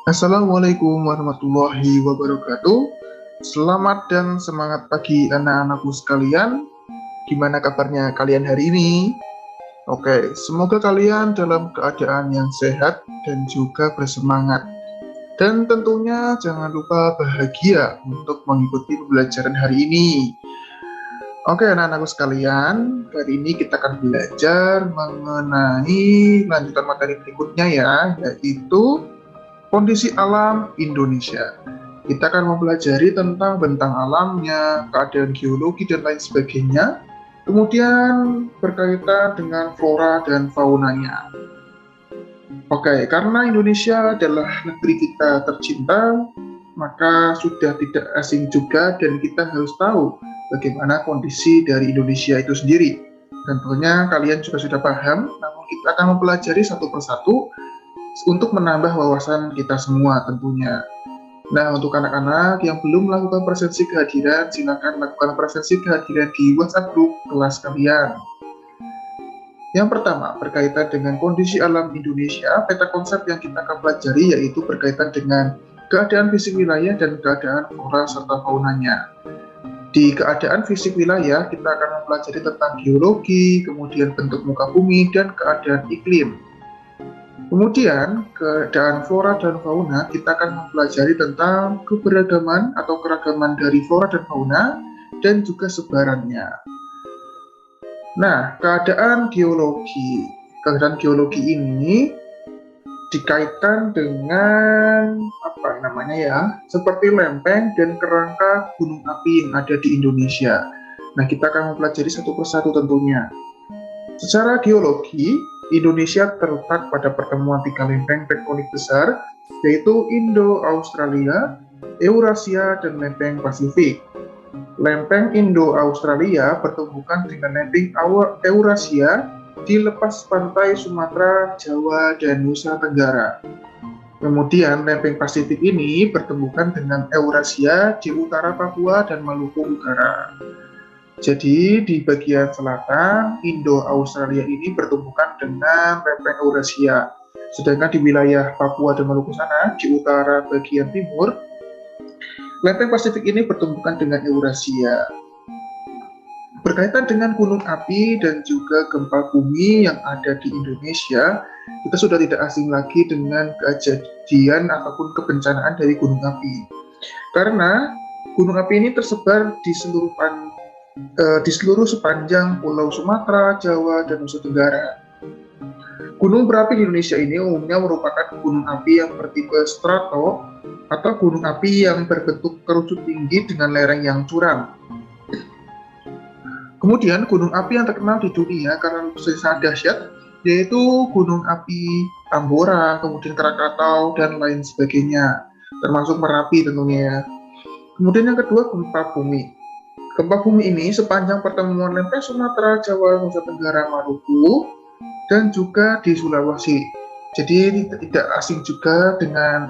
Assalamualaikum warahmatullahi wabarakatuh. Selamat dan semangat pagi anak-anakku sekalian. Gimana kabarnya kalian hari ini? Oke, semoga kalian dalam keadaan yang sehat dan juga bersemangat. Dan tentunya jangan lupa bahagia untuk mengikuti pembelajaran hari ini. Oke, anak-anakku sekalian, hari ini kita akan belajar mengenai lanjutan materi berikutnya ya, yaitu kondisi alam Indonesia. Kita akan mempelajari tentang bentang alamnya, keadaan geologi dan lain sebagainya. Kemudian berkaitan dengan flora dan faunanya. Oke, karena Indonesia adalah negeri kita tercinta, maka sudah tidak asing juga dan kita harus tahu bagaimana kondisi dari Indonesia itu sendiri. Tentunya kalian juga sudah paham, namun kita akan mempelajari satu persatu untuk menambah wawasan kita semua tentunya. Nah, untuk anak-anak yang belum melakukan presensi kehadiran, silakan lakukan presensi kehadiran di WhatsApp grup kelas kalian. Yang pertama, berkaitan dengan kondisi alam Indonesia, peta konsep yang kita akan pelajari yaitu berkaitan dengan keadaan fisik wilayah dan keadaan flora serta faunanya. Di keadaan fisik wilayah, kita akan mempelajari tentang geologi, kemudian bentuk muka bumi, dan keadaan iklim. Kemudian, keadaan flora dan fauna, kita akan mempelajari tentang keberagaman atau keragaman dari flora dan fauna, dan juga sebarannya. Nah, keadaan geologi ini dikaitkan dengan seperti lempeng dan kerangka gunung api yang ada di Indonesia. Nah, kita akan mempelajari satu persatu tentunya. Secara geologi, Indonesia terletak pada pertemuan tiga lempeng tektonik besar, yaitu Indo-Australia, Eurasia, dan lempeng Pasifik. Lempeng Indo-Australia bertumbukan dengan lempeng Eurasia di lepas pantai Sumatera, Jawa, dan Nusa Tenggara. Kemudian lempeng Pasifik ini bertumbukan dengan Eurasia di utara Papua dan Maluku Utara. Jadi di bagian selatan, Indo-Australia ini bertumbukan dengan lempeng Eurasia. Sedangkan di wilayah Papua dan Maluku sana, di utara bagian timur, lempeng Pasifik ini bertumbukan dengan Eurasia. Berkaitan dengan gunung api dan juga gempa bumi yang ada di Indonesia, kita sudah tidak asing lagi dengan kejadian ataupun kebencanaan dari gunung api. Karena gunung api ini tersebar di seluruh sepanjang Pulau Sumatera, Jawa, dan Nusa Tenggara. Gunung berapi di Indonesia ini umumnya merupakan gunung api yang bertipe strato atau gunung api yang berbentuk kerucut tinggi dengan lereng yang curam. Kemudian gunung api yang terkenal di dunia karena sangat dahsyat yaitu gunung api Tambora, kemudian Krakatau, dan lain sebagainya, termasuk Merapi tentunya. Kemudian yang kedua, gempa bumi. Gempa bumi ini sepanjang pertemuan lempeng Sumatera, Jawa, Nusa Tenggara, Maluku, dan juga di Sulawesi. Jadi tidak asing juga dengan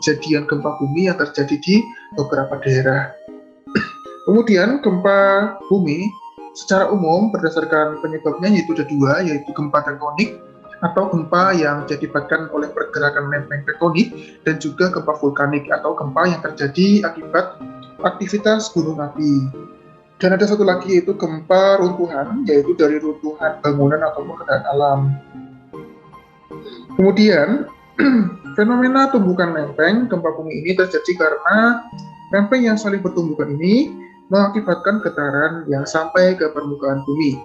kejadian gempa bumi yang terjadi di beberapa daerah. Kemudian gempa bumi secara umum berdasarkan penyebabnya yaitu ada dua, yaitu gempa tektonik atau gempa yang diakibatkan oleh pergerakan lempeng tektonik, dan juga gempa vulkanik atau gempa yang terjadi akibat aktivitas gunung api. Dan ada satu lagi yaitu gempa runtuhan, yaitu dari runtuhan bangunan ataupun keadaan alam. Kemudian fenomena tumbukan lempeng gempa bumi ini terjadi karena lempeng yang saling bertumbukan ini mengakibatkan getaran yang sampai ke permukaan bumi.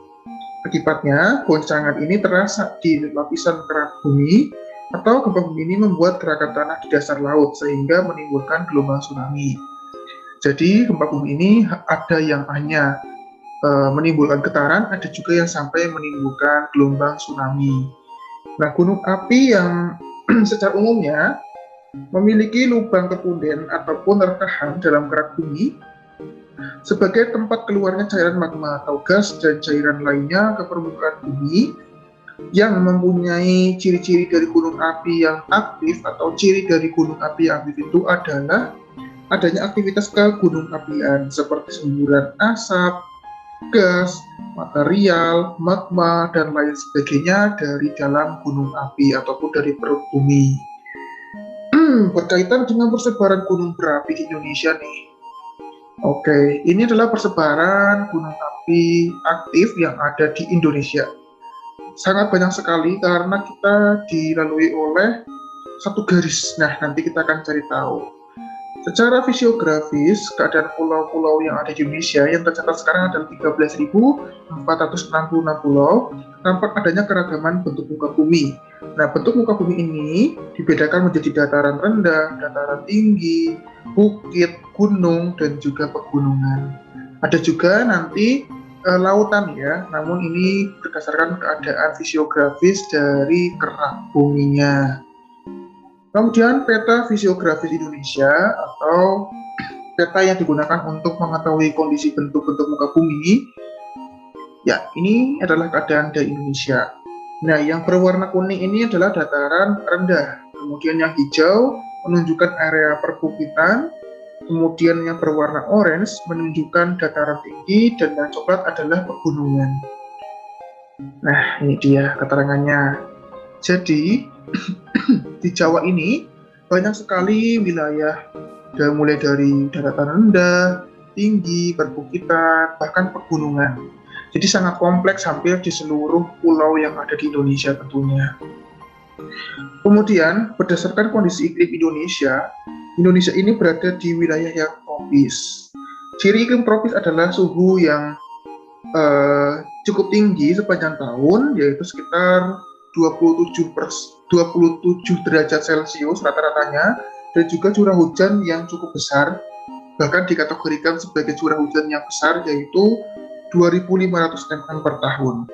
Akibatnya, goncangan ini terasa di lapisan kerak bumi, atau gempa bumi ini membuat gerakan tanah di dasar laut sehingga menimbulkan gelombang tsunami. Jadi gempa bumi ini ada yang hanya menimbulkan getaran, ada juga yang sampai menimbulkan gelombang tsunami. Nah, gunung api yang secara umumnya memiliki lubang kepunden ataupun rekahan dalam kerak bumi sebagai tempat keluarnya cairan magma atau gas dan cairan lainnya ke permukaan bumi. Yang mempunyai ciri-ciri dari gunung api yang aktif atau ciri dari gunung api yang aktif itu adalah adanya aktivitas kegunung apian seperti semburan asap, gas, material, magma, dan lain sebagainya dari dalam gunung api ataupun dari perut bumi. Berkaitan dengan persebaran gunung berapi di Indonesia nih. Oke, ini adalah persebaran gunung api aktif yang ada di Indonesia. Sangat banyak sekali karena kita dilalui oleh satu garis. Nah, nanti kita akan cari tahu. Secara fisiografis, keadaan pulau-pulau yang ada di Indonesia yang tercatat sekarang adalah 13.466 pulau, tampak adanya keragaman bentuk muka bumi. Nah, bentuk muka bumi ini dibedakan menjadi dataran rendah, dataran tinggi, bukit, gunung, dan juga pegunungan. Ada juga nanti lautan ya, namun ini berdasarkan keadaan fisiografis dari kerak buminya. Kemudian peta fisiografis Indonesia atau peta yang digunakan untuk mengetahui kondisi bentuk-bentuk muka bumi. Ya, ini adalah keadaan dari Indonesia. Nah, yang berwarna kuning ini adalah dataran rendah. Kemudian yang hijau menunjukkan area perbukitan. Kemudian yang berwarna orange menunjukkan dataran tinggi, dan yang coklat adalah pegunungan. Nah, ini dia keterangannya. Jadi, di Jawa ini banyak sekali wilayah, mulai dari daratan rendah, tinggi, perbukitan, bahkan pegunungan. Jadi sangat kompleks hampir di seluruh pulau yang ada di Indonesia tentunya. Kemudian berdasarkan kondisi iklim Indonesia ini berada di wilayah yang tropis. Ciri iklim tropis adalah suhu yang cukup tinggi sepanjang tahun, yaitu sekitar 27 derajat Celcius rata-ratanya, dan juga curah hujan yang cukup besar, bahkan dikategorikan sebagai curah hujan yang besar, yaitu 2.500 mm per tahun.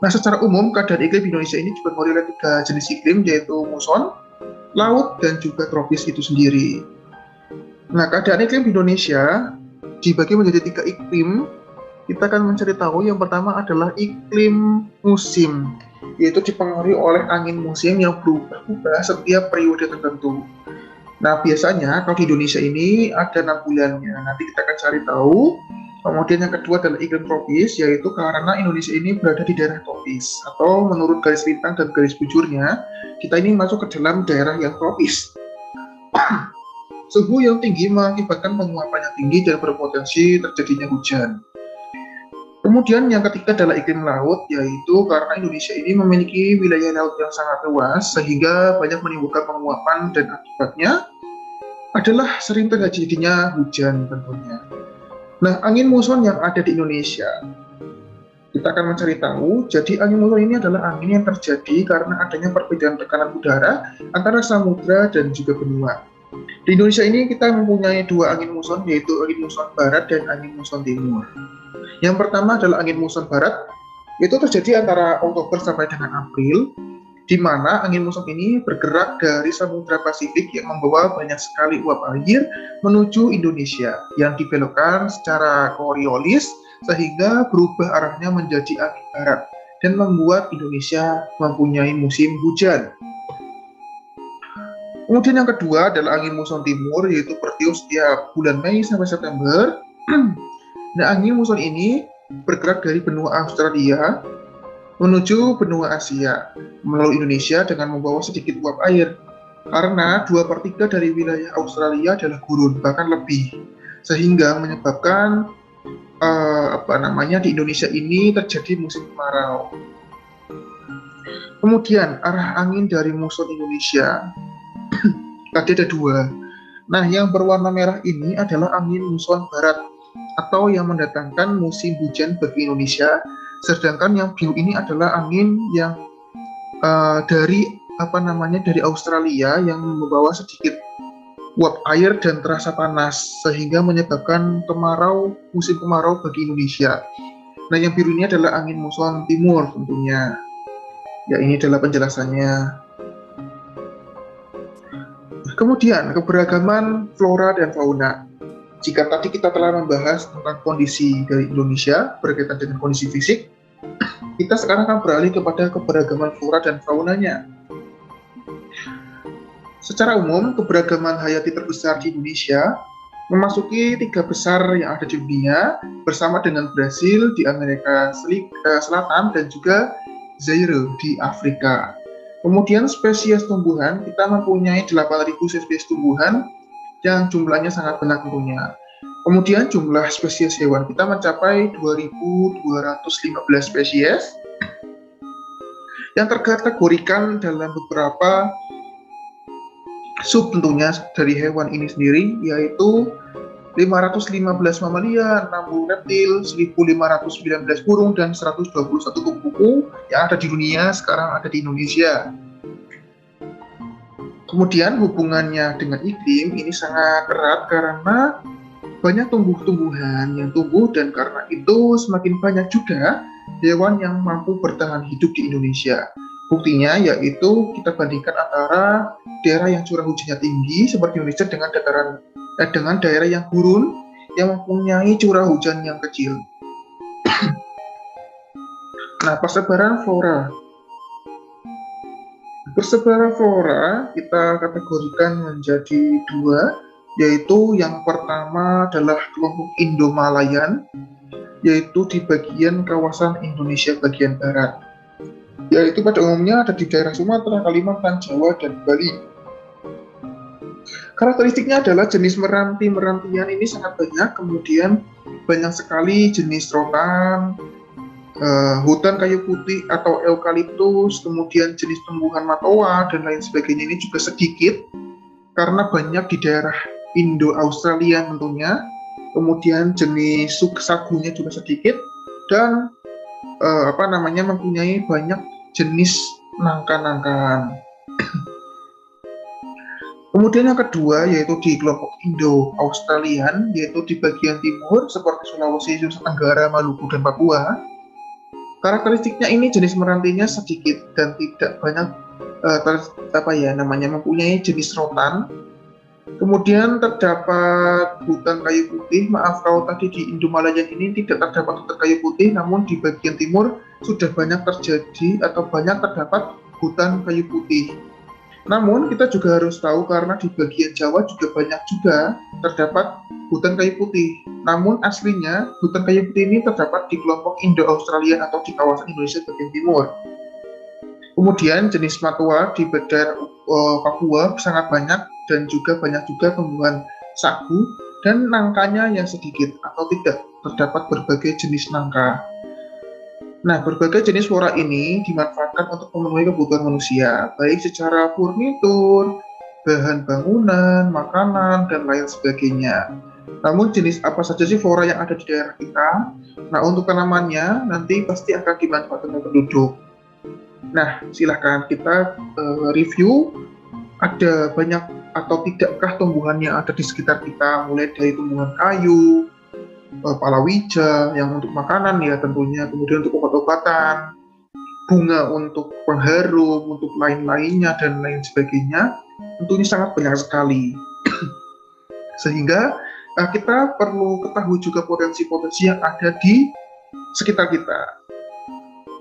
Nah, secara umum keadaan iklim Indonesia ini dipengaruhi oleh 3 jenis iklim, yaitu muson, laut, dan juga tropis itu sendiri. Nah, keadaan iklim di Indonesia dibagi menjadi 3 iklim. Kita akan mencari tahu. Yang pertama adalah iklim musim, yaitu dipengaruhi oleh angin musim yang berubah-ubah setiap periode tertentu. Nah, biasanya kalau di Indonesia ini ada 6 bulannya. Nanti kita akan cari tahu. Kemudian yang kedua adalah iklim tropis, yaitu karena Indonesia ini berada di daerah tropis, atau menurut garis lintang dan garis bujurnya, kita ini masuk ke dalam daerah yang tropis. Suhu yang tinggi mengakibatkan penguapan yang tinggi dan berpotensi terjadinya hujan. Kemudian yang ketiga adalah iklim laut, yaitu karena Indonesia ini memiliki wilayah laut yang sangat luas, sehingga banyak menimbulkan penguapan, dan akibatnya adalah sering terjadinya hujan tentunya. Nah, angin muson yang ada di Indonesia, kita akan mencari tahu. Jadi angin muson ini adalah angin yang terjadi karena adanya perbedaan tekanan udara antara samudra dan juga benua. Di Indonesia ini kita mempunyai 2 angin muson, yaitu angin muson barat dan angin muson timur. Yang pertama adalah angin muson barat, itu terjadi antara Oktober sampai dengan April, di mana angin muson ini bergerak dari Samudra Pasifik yang membawa banyak sekali uap air menuju Indonesia yang dibelokkan secara Coriolis sehingga berubah arahnya menjadi angin barat dan membuat Indonesia mempunyai musim hujan. Kemudian yang kedua adalah angin muson timur, yaitu bertiup setiap bulan Mei sampai September. Nah, angin muson ini bergerak dari benua Australia menuju benua Asia melalui Indonesia dengan membawa sedikit uap air. Karena 2/3 dari wilayah Australia adalah gurun, bahkan lebih, sehingga menyebabkan di Indonesia ini terjadi musim kemarau. Kemudian arah angin dari muson Indonesia tadi ada 2. Nah, yang berwarna merah ini adalah angin muson barat, atau yang mendatangkan musim hujan bagi Indonesia, sedangkan yang biru ini adalah angin yang dari Australia yang membawa sedikit uap air dan terasa panas sehingga menyebabkan musim kemarau bagi Indonesia. Nah, yang biru ini adalah angin muson timur tentunya. Ya, ini adalah penjelasannya. Kemudian keberagaman flora dan fauna. Jika tadi kita telah membahas tentang kondisi dari Indonesia berkaitan dengan kondisi fisik, kita sekarang akan beralih kepada keberagaman flora dan faunanya. Secara umum, keberagaman hayati terbesar di Indonesia memasuki 3 besar yang ada di dunia, bersama dengan Brasil di Amerika Selatan dan juga Zaire di Afrika. Kemudian spesies tumbuhan, kita mempunyai 8.000 spesies tumbuhan yang jumlahnya sangat banyak tentunya. Kemudian jumlah spesies hewan kita mencapai 2.215 spesies yang terkategorikan dalam beberapa sub tentunya dari hewan ini sendiri, yaitu 515 mamalia, 60 reptil, 1.519 burung, dan 121 kupu-kupu yang ada di dunia sekarang ada di Indonesia. Kemudian hubungannya dengan iklim ini sangat erat karena banyak tumbuh-tumbuhan yang tumbuh, dan karena itu semakin banyak juga hewan yang mampu bertahan hidup di Indonesia. Buktinya yaitu kita bandingkan antara daerah yang curah hujannya tinggi seperti Indonesia dengan daerah yang gurun yang mempunyai curah hujan yang kecil. Nah, persebaran flora. Persebaran flora kita kategorikan menjadi dua, yaitu yang pertama adalah kelompok Indo-Malayan, yaitu di bagian kawasan Indonesia bagian barat, yaitu pada umumnya ada di daerah Sumatera, Kalimantan, Jawa, dan Bali. Karakteristiknya adalah jenis meranti-merantian ini sangat banyak, kemudian banyak sekali jenis rotan, hutan kayu putih atau eukaliptus, kemudian jenis tumbuhan matoa, dan lain sebagainya ini juga sedikit, karena banyak di daerah Indo-Australia tentunya. Kemudian jenis sagunya juga sedikit, dan mempunyai banyak jenis nangka-nangkaan. Kemudian yang kedua yaitu di kelompok Indo-Australian, yaitu di bagian timur seperti Sulawesi, Nusa Tenggara, Maluku, dan Papua. Karakteristiknya ini jenis merantinya sedikit dan tidak banyak mempunyai jenis rotan. Kemudian terdapat hutan kayu putih. Maaf kalau tadi di Indo-Malayan ini tidak terdapat hutan kayu putih, namun di bagian timur sudah banyak terjadi atau banyak terdapat hutan kayu putih. Namun kita juga harus tahu karena di bagian Jawa juga banyak juga terdapat hutan kayu putih. Namun aslinya hutan kayu putih ini terdapat di kelompok Indo-Australia atau di kawasan Indonesia bagian timur. Kemudian jenis matoa di daerah Papua sangat banyak, dan juga banyak juga tumbuhan sagu, dan nangkanya yang sedikit atau tidak terdapat berbagai jenis nangka. Nah, berbagai jenis flora ini dimanfaatkan untuk memenuhi kebutuhan manusia, baik secara furnitur, bahan bangunan, makanan, dan lain sebagainya. Namun jenis apa saja sih flora yang ada di daerah kita? Nah, untuk tanamannya nanti pasti akan dimanfaatkan oleh penduduk. Nah, silahkan kita review ada banyak atau tidakkah tumbuhan yang ada di sekitar kita, mulai dari tumbuhan kayu, palawija yang untuk makanan ya tentunya, kemudian untuk obat-obatan, bunga untuk pengharum, untuk lain-lainnya, dan lain sebagainya. Tentunya sangat banyak sekali. Sehingga kita perlu ketahui juga potensi-potensi yang ada di sekitar kita.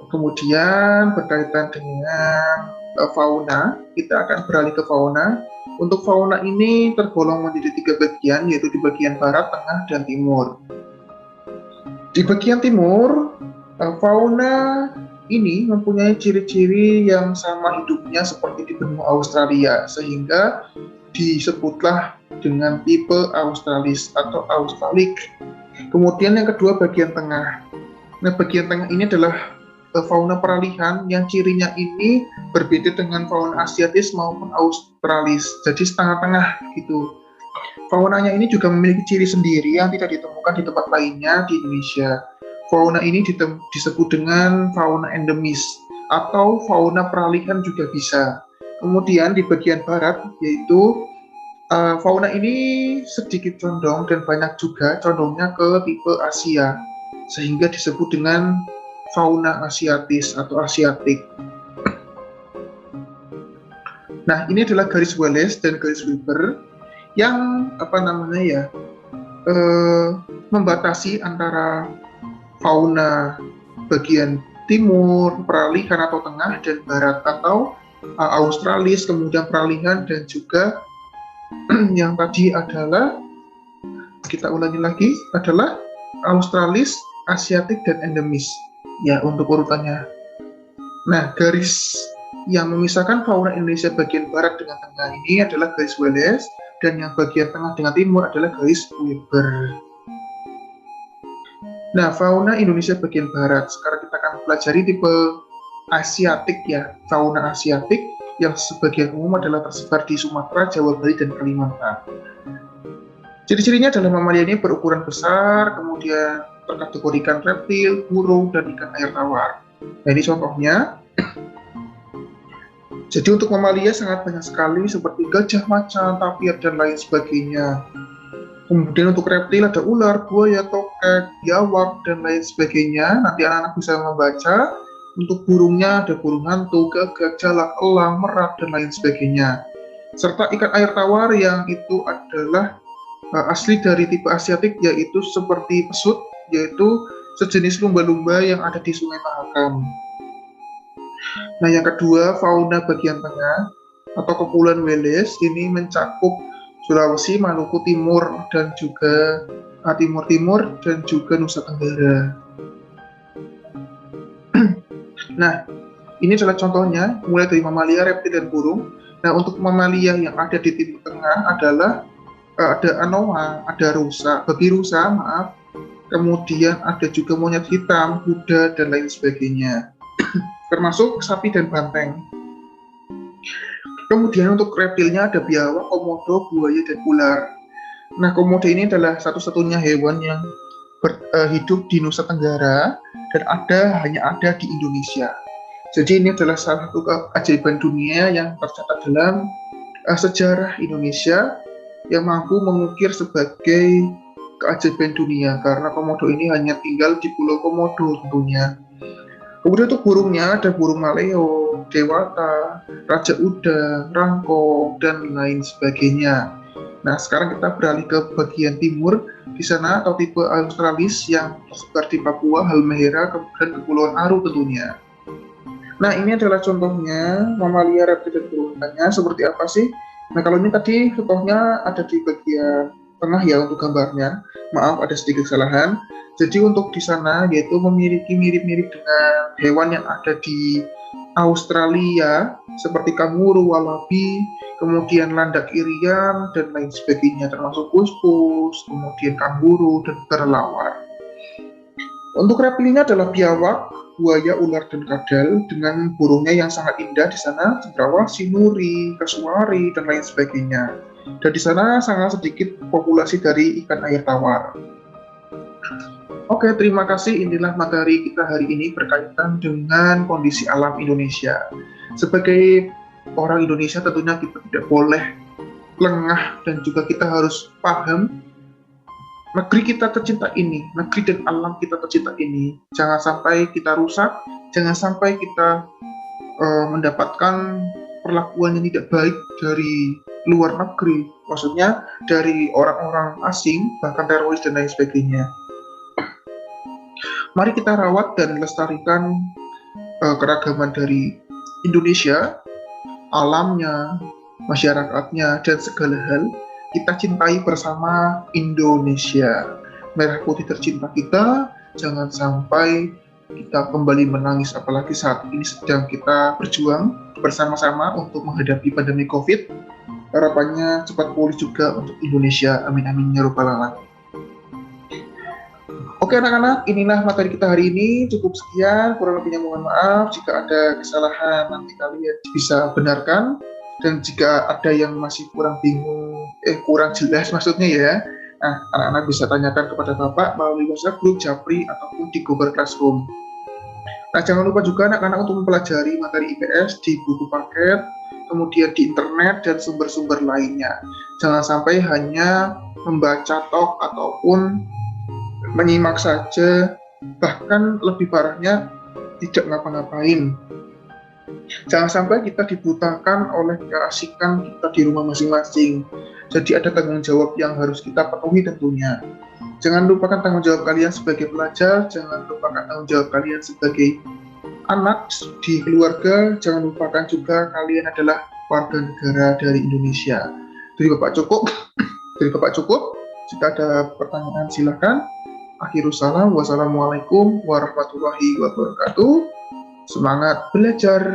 Kemudian berkaitan dengan fauna, kita akan beralih ke fauna. Untuk fauna ini tergolong menjadi 3 bagian, yaitu di bagian barat, tengah, dan timur. Di bagian timur, fauna ini mempunyai ciri-ciri yang sama hidupnya seperti di benua Australia, sehingga disebutlah dengan tipe Australis atau Australic. Kemudian yang kedua bagian tengah. Nah, bagian tengah ini adalah fauna peralihan yang cirinya ini berbeda dengan fauna asiatis maupun australis, jadi setengah-tengah gitu. Faunanya ini juga memiliki ciri sendiri yang tidak ditemukan di tempat lainnya di Indonesia. Fauna ini disebut dengan fauna endemis atau fauna peralihan juga bisa. Kemudian di bagian barat yaitu fauna ini sedikit condong dan banyak juga condongnya ke tipe Asia, sehingga disebut dengan fauna asiatis atau asiatik. Nah, ini adalah garis Wallace dan garis Weber yang membatasi antara fauna bagian timur, peralihan atau tengah, dan barat atau australis, kemudian peralihan, dan juga yang tadi adalah, kita ulangi lagi, adalah australis, asiatik, dan endemis. Ya, untuk urutannya. Nah, garis yang memisahkan fauna Indonesia bagian barat dengan tengah ini adalah garis Wallace, dan yang bagian tengah dengan timur adalah garis Weber. Nah, fauna Indonesia bagian barat. Sekarang kita akan pelajari tipe Asiatik ya, fauna Asiatik yang sebagian umum adalah tersebar di Sumatera, Jawa, Bali, dan Kalimantan. Ciri-cirinya adalah mamalia ini berukuran besar, kemudian terkategorikan reptil, burung, dan ikan air tawar. Nah, ini contohnya. Jadi untuk mamalia sangat banyak sekali seperti gajah, macan, tapir, dan lain sebagainya. Kemudian untuk reptil ada ular, buaya, tokek, biawak, dan lain sebagainya. Nanti anak-anak bisa membaca. Untuk burungnya ada burung hantu, gagak, jalak, elang, merak, dan lain sebagainya. Serta ikan air tawar yang itu adalah asli dari tipe Asiatik, yaitu seperti pesut, yaitu sejenis lumba-lumba yang ada di Sungai Mahakam. Nah, yang kedua, fauna bagian tengah atau Kepulauan Wallace ini mencakup Sulawesi, Maluku Timur, dan juga Timur dan juga Nusa Tenggara. Nah, ini adalah contohnya, mulai dari mamalia, reptil, dan burung. Nah, untuk mamalia yang ada di timur tengah adalah ada anoa, ada babi rusa, kemudian ada juga monyet hitam, kuda, dan lain sebagainya, termasuk sapi dan banteng. Kemudian untuk reptilnya ada biawak, komodo, buaya, dan ular. Nah, komodo ini adalah satu-satunya hewan yang hidup di Nusa Tenggara dan hanya ada di Indonesia. Jadi ini adalah salah satu keajaiban dunia yang tercatat dalam sejarah Indonesia yang mampu mengukir sebagai keajaiban dunia, karena komodo ini hanya tinggal di Pulau Komodo tentunya. Kemudian untuk burungnya ada burung maleo, dewata, raja udang, rangkong, dan lain sebagainya. Nah, sekarang kita beralih ke bagian timur. Di sana atau tipe Australis yang tersebar di Papua, Halmahera, dan Kepulauan Aru tentunya. Nah, ini adalah contohnya mamalia, reptil, dan burungnya seperti apa sih? Nah, kalau ini tadi contohnya ada di bagian tengah ya untuk gambarnya. Maaf, ada sedikit kesalahan. Jadi untuk di sana yaitu memiliki mirip-mirip dengan hewan yang ada di Australia seperti kanguru, walabi, kemudian landak irian, dan lain sebagainya, termasuk kus-kus, kemudian kanguru, dan kelelawar. Untuk reptilnya adalah biawak, buaya, ular, dan kadal, dengan burungnya yang sangat indah di sana, cendrawasih, sinuri, kasuari, dan lain sebagainya. Dan di sana sangat sedikit populasi dari ikan air tawar. Oke, terima kasih. Inilah materi kita hari ini berkaitan dengan kondisi alam Indonesia. Sebagai orang Indonesia tentunya kita tidak boleh lengah dan juga kita harus paham negeri kita tercinta ini, negeri dan alam kita tercinta ini. Jangan sampai kita rusak, jangan sampai kita mendapatkan perlakuan yang tidak baik dari luar negeri, maksudnya dari orang-orang asing, bahkan teroris dan lain sebagainya. Mari kita rawat dan lestarikan keragaman dari Indonesia, alamnya, masyarakatnya, dan segala hal. Kita cintai bersama Indonesia. Merah putih tercinta kita, jangan sampai kita kembali menangis, apalagi saat ini sedang kita berjuang bersama-sama untuk menghadapi pandemi COVID. Harapannya cepat pulih juga untuk Indonesia. Amin amin ya rabbal alamin. Oke anak-anak, inilah materi kita hari ini. Cukup sekian, kurang lebihnya mohon maaf. Jika ada kesalahan nanti kalian bisa benarkan. Dan jika ada yang masih kurang bingung, kurang jelas maksudnya ya, nah anak-anak bisa tanyakan kepada Bapak melalui WhatsApp grup Japri ataupun di Google Classroom. Nah jangan lupa juga anak-anak untuk mempelajari materi IPS di buku paket, kemudian di internet dan sumber-sumber lainnya. Jangan sampai hanya membaca tok ataupun menyimak saja, bahkan lebih parahnya tidak ngapa-ngapain. Jangan sampai kita dibutakan oleh keasikan kita di rumah masing-masing. Jadi ada tanggung jawab yang harus kita penuhi tentunya. Jangan lupakan tanggung jawab kalian sebagai pelajar, jangan lupakan tanggung jawab kalian sebagai anak di keluarga, jangan lupakan juga kalian adalah warga negara dari Indonesia. Dari Bapak cukup. Jika ada pertanyaan silakan. Akhirus salam, wassalamualaikum warahmatullahi wabarakatuh. Semangat belajar.